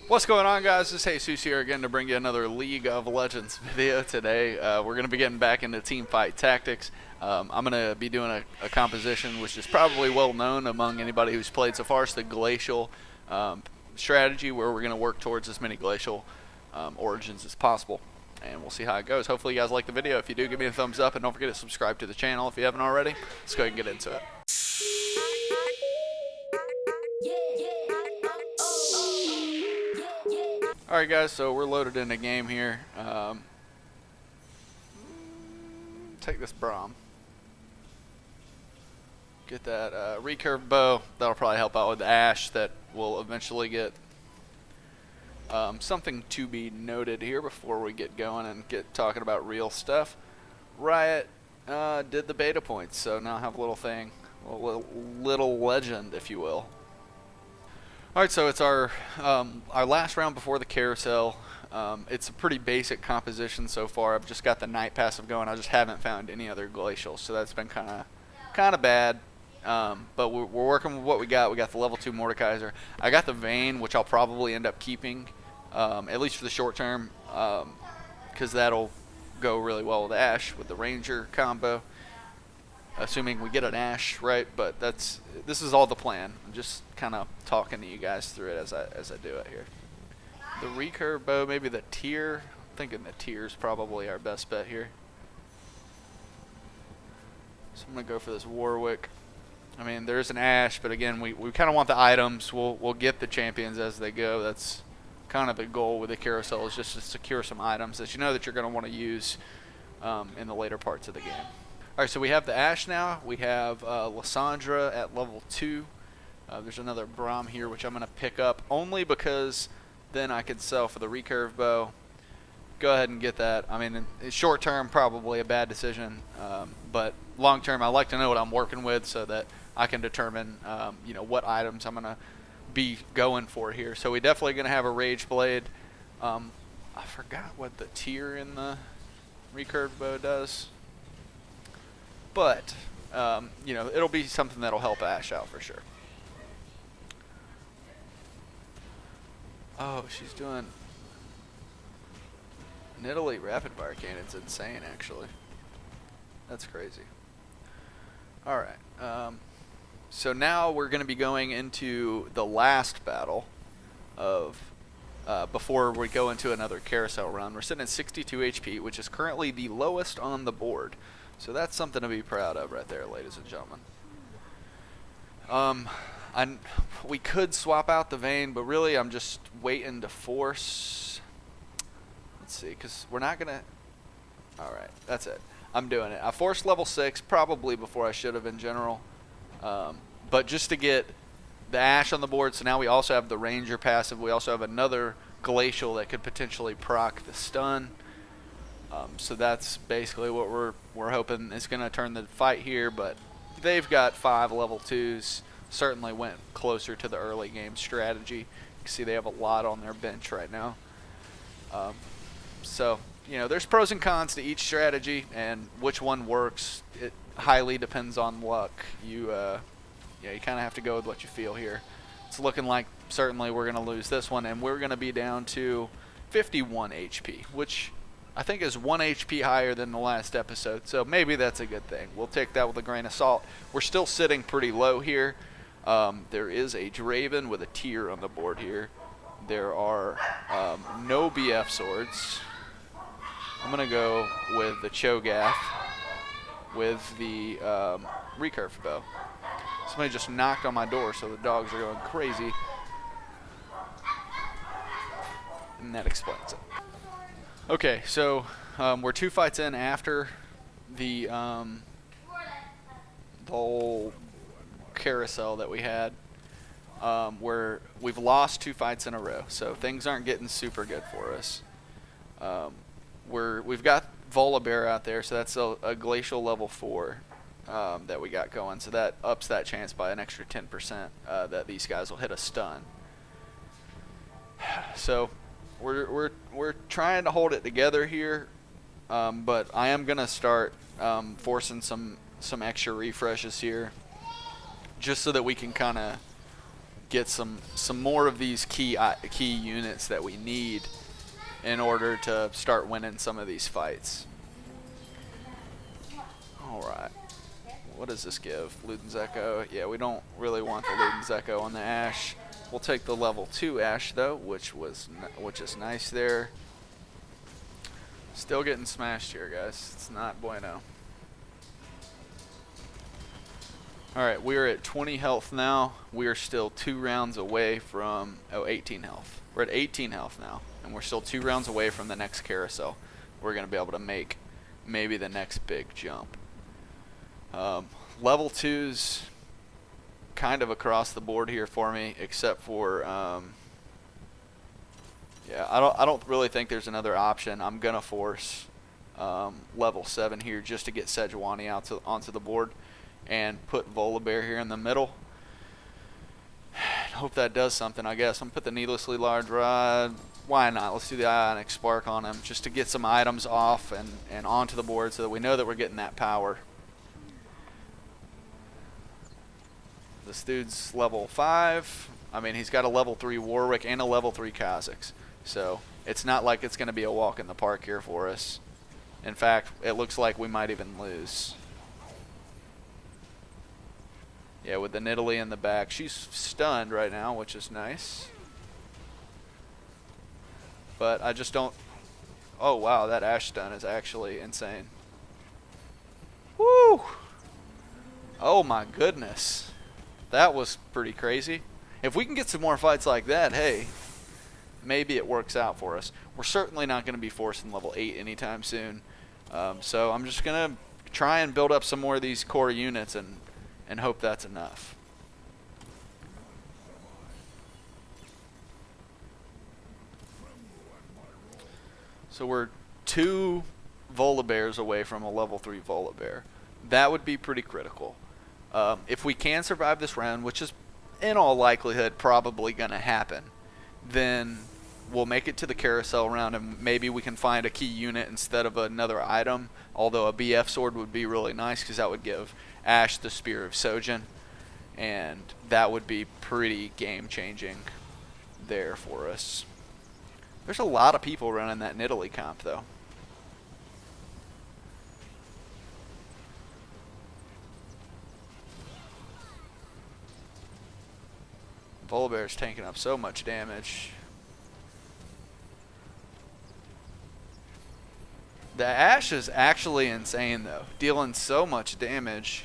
What's going on, guys? This is Jesus here again to bring you another League of Legends video today. We're going to be getting back into Teamfight Tactics. I'm going to be doing a composition which is probably well known among anybody who's played so far. It's the Glacial strategy, where we're going to work towards as many Glacial origins as possible. And we'll see how it goes. Hopefully you guys like the video. If you do, give me a thumbs up, and don't forget to subscribe to the channel if you haven't already. Let's go ahead and get into it. Alright guys, so we're loaded in the game here. Take this Braum. Get that recurve bow. That'll probably help out with the Ashe that will eventually get. Something to be noted here before we get going and get talking about real stuff. Riot did the beta points, so now I have a little thing, a little legend, if you will. Alright, so it's our last round before the carousel. It's a pretty basic composition so far. I've just got the night passive going. I just haven't found any other glacials, so that's been kind of bad. But we're working with what we got. We got the level 2 Mordekaiser. I got the Vayne, which I'll probably end up keeping, at least for the short term, because that'll go really well with Ashe with the Ranger combo. Assuming we get an Ashe, right? But this is all the plan. I'm just kind of talking to you guys through it as I do it here. The recurve bow, maybe the tier. I'm thinking the tier is probably our best bet here. So I'm gonna go for this Warwick. I mean, there's an Ashe, but again, we kind of want the items. We'll get the champions as they go. That's kind of the goal with the carousel, is just to secure some items that you know that you're gonna want to use in the later parts of the game. Alright, so we have the Ashe now. We have Lysandra at level 2. There's another Braum here, which I'm going to pick up only because then I can sell for the recurve bow. Go ahead and get that. I mean, in short term, probably a bad decision, but long term, I like to know what I'm working with so that I can determine, you know, what items I'm going to be going for here. So we definitely going to have a Rage Blade. I forgot what the tier in the recurve bow does. But, you know, it'll be something that'll help Ashe out for sure. Oh, she's doing Nidalee rapid fire cannon's insane, actually. That's crazy. Alright, so now we're going to be going into the last battle of, before we go into another carousel run. We're sitting at 62 HP, which is currently the lowest on the board. So that's something to be proud of right there, ladies and gentlemen. We could swap out the Vayne, but really I'm just waiting to force. Let's see, because we're not going to. Alright, that's it. I'm doing it. I forced level 6, probably before I should have in general. But just to get the Ashe on the board, so now we also have the Ranger passive. We also have another Glacial that could potentially proc the stun. So that's basically what we're hoping is going to turn the fight here, but they've got 5 level 2s. Certainly went closer to the early game strategy. You can see they have a lot on their bench right now. So, you know, there's pros and cons to each strategy, and which one works, it highly depends on luck. Yeah, you kind of have to go with what you feel here. It's looking like certainly we're going to lose this one, and we're going to be down to 51 HP, which I think is 1 HP higher than the last episode, so maybe that's a good thing. We'll take that with a grain of salt. We're still sitting pretty low here. There is a Draven with a tier on the board here. There are no BF swords. I'm going to go with the Cho'Gath with the recurve bow. Somebody just knocked on my door, so the dogs are going crazy. And that explains it. Okay, so we're 2 fights in after the whole carousel that we had, where we've lost 2 fights in a row, so things aren't getting super good for us. We've got Volibear out there, so that's a Glacial level 4 that we got going, so that ups that chance by an extra 10% that these guys will hit a stun. So we're trying to hold it together here, but I am gonna start forcing some extra refreshes here, just so that we can kind of get some more of these key units that we need in order to start winning some of these fights. All right. What does this give? Luden's Echo. Yeah, we don't really want the Luden's Echo on the Ashe. We'll take the level 2 Ashe though, which is nice there. Still getting smashed here, guys. It's not bueno. Alright, we're at 20 health now. We are still 2 rounds away from 18 health. We're at 18 health now, and we're still 2 rounds away from the next carousel. We're going to be able to make maybe the next big jump. Level 2's kind of across the board here for me, except for yeah, I don't really think there's another option. I'm gonna force level 7 here just to get Sejuani out onto the board and put Volibear here in the middle. Hope that does something, I guess. I'm gonna put the Needlessly Large Rod. Why not? Let's do the Ionic Spark on him just to get some items off and onto the board so that we know that we're getting that power. This dude's level 5. I mean, he's got a level 3 Warwick and a level 3 Kha'Zix. So it's not like it's going to be a walk in the park here for us. In fact, it looks like we might even lose. Yeah, with the Nidalee in the back. She's stunned right now, which is nice. But I just don't... Oh, wow, that Ashe stun is actually insane. Woo! Oh, my goodness. That was pretty crazy. If we can get some more fights like that, hey, maybe it works out for us. We're certainly not going to be forcing level 8 anytime soon. So I'm just going to try and build up some more of these core units and hope that's enough. So we're 2 Volibears away from a level 3 Volibear. That would be pretty critical. If we can survive this round, which is in all likelihood probably going to happen, then we'll make it to the carousel round and maybe we can find a key unit instead of another item, although a BF sword would be really nice because that would give Ashe the Spear of Sojin, and that would be pretty game changing there for us. There's a lot of people running that Nidalee comp though. Volibear's taking up so much damage. The Ashe is actually insane though, dealing so much damage.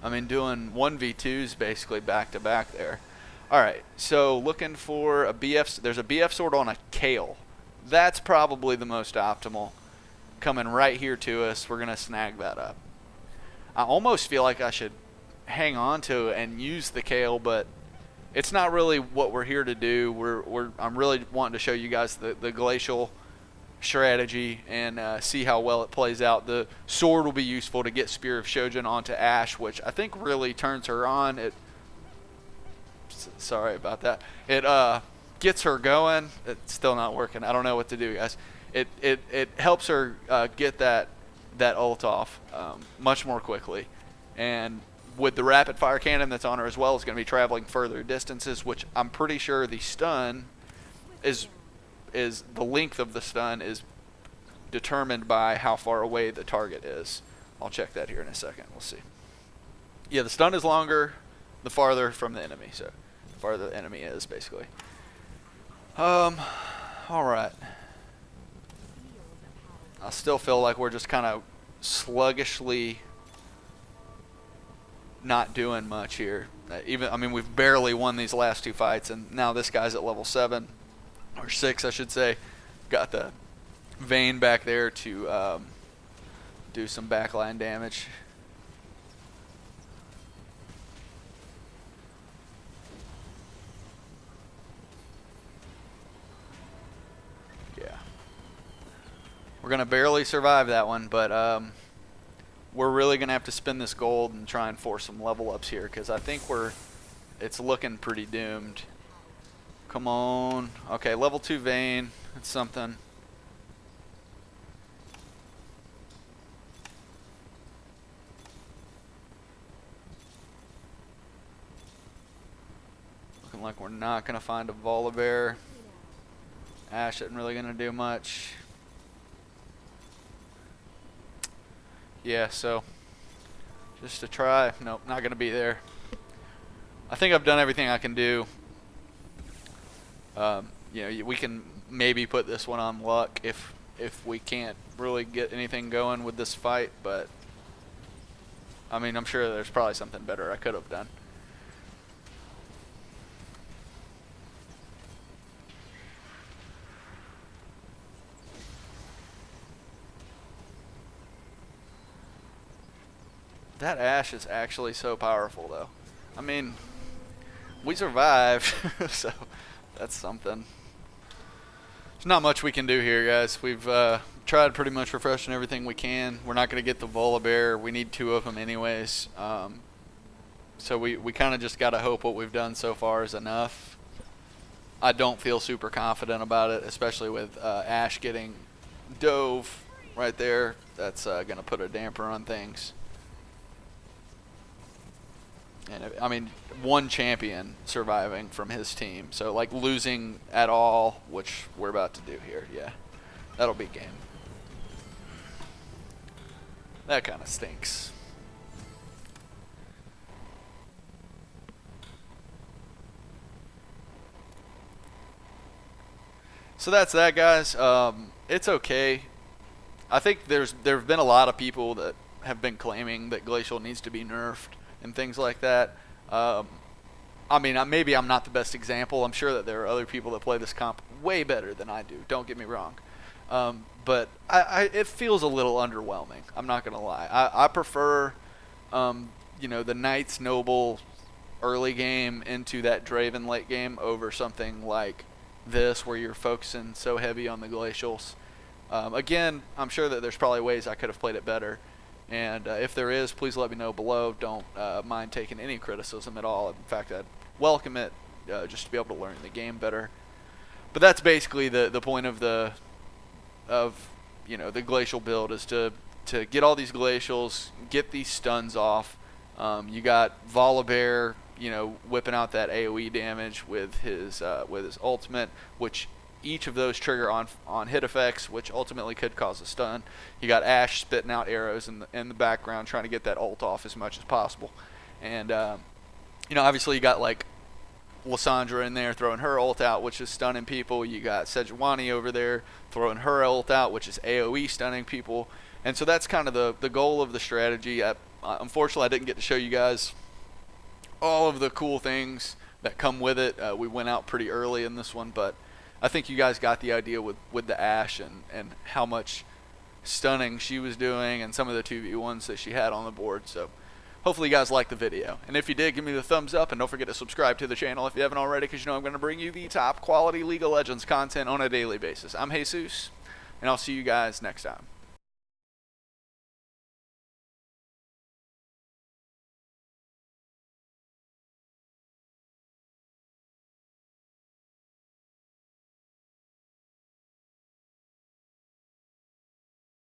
I mean, doing 1v2s basically back to back there. Alright, so looking for a BF, there's a BF sword on a Kale. That's probably the most optimal. Coming right here to us, we're going to snag that up. I almost feel like I should hang on to it and use the Kale, but it's not really what we're here to do. I'm really wanting to show you guys the Glacial strategy and see how well it plays out. The sword will be useful to get Spear of Sojin onto Ashe, which I think really turns her on. Sorry about that. It gets her going. It's still not working. I don't know what to do, guys. It helps her get that ult off much more quickly, and with the rapid fire cannon that's on her as well, is going to be traveling further distances, which I'm pretty sure the stun is the length of the stun is determined by how far away the target is. I'll check that here in a second. We'll see. Yeah, the stun is longer the farther from the enemy, so the farther the enemy is, basically. All right. I still feel like we're just kind of sluggishly not doing much here. I mean, we've barely won these last 2 fights, and now this guy's at level 7 or 6, I should say. Got the Vayne back there to do some backline damage. Yeah, we're gonna barely survive that one, but we're really going to have to spend this gold and try and force some level ups here, because I think it's looking pretty doomed. Come on. Okay, level 2 Vayne. That's something. like we're not going to find a Volibear. Ashe isn't really going to do much. Yeah, so just to try. Nope, not going to be there. I think I've done everything I can do. You know, we can maybe put this one on luck if we can't really get anything going with this fight, but I mean, I'm sure there's probably something better I could have done. That Ashe is actually so powerful, though. I mean, we survived, so that's something. There's not much we can do here, guys. We've tried pretty much refreshing everything we can. We're not going to get the Volibear. We need 2 of them anyways. So we kind of just got to hope what we've done so far is enough. I don't feel super confident about it, especially with Ashe getting dove right there. That's going to put a damper on things. And I mean, 1 champion surviving from his team. So like losing at all, which we're about to do here. Yeah, that'll be game. That kind of stinks. So that's that, guys. It's okay. I think there have been a lot of people that have been claiming that Glacial needs to be nerfed and things like that. I mean, maybe I'm not the best example. I'm sure that there are other people that play this comp way better than I do. Don't get me wrong. But it feels a little underwhelming. I'm not going to lie. I prefer, you know, the Knights Noble early game into that Draven late game over something like this where you're focusing so heavy on the Glacials. Again, I'm sure that there's probably ways I could have played it better. And if there is, please let me know below. Don't mind taking any criticism at all. In fact, I'd welcome it just to be able to learn the game better. But that's basically the point of the Glacial build is to get all these Glacials, get these stuns off. You got Volibear, you know, whipping out that AoE damage with his ultimate, which each of those trigger on hit effects, which ultimately could cause a stun. You got Ashe spitting out arrows in the background, trying to get that ult off as much as possible. And you know, obviously you got like Lysandra in there throwing her ult out, which is stunning people. You got Sejuani over there throwing her ult out, which is AoE stunning people. And so that's kind of the goal of the strategy. Unfortunately, I didn't get to show you guys all of the cool things that come with it. We went out pretty early in this one, but I think you guys got the idea with the Ashe and how much stunning she was doing and some of the 2v1s that she had on the board. So hopefully you guys liked the video. And if you did, give me the thumbs up and don't forget to subscribe to the channel if you haven't already, because you know I'm going to bring you the top quality League of Legends content on a daily basis. I'm Jesus, and I'll see you guys next time.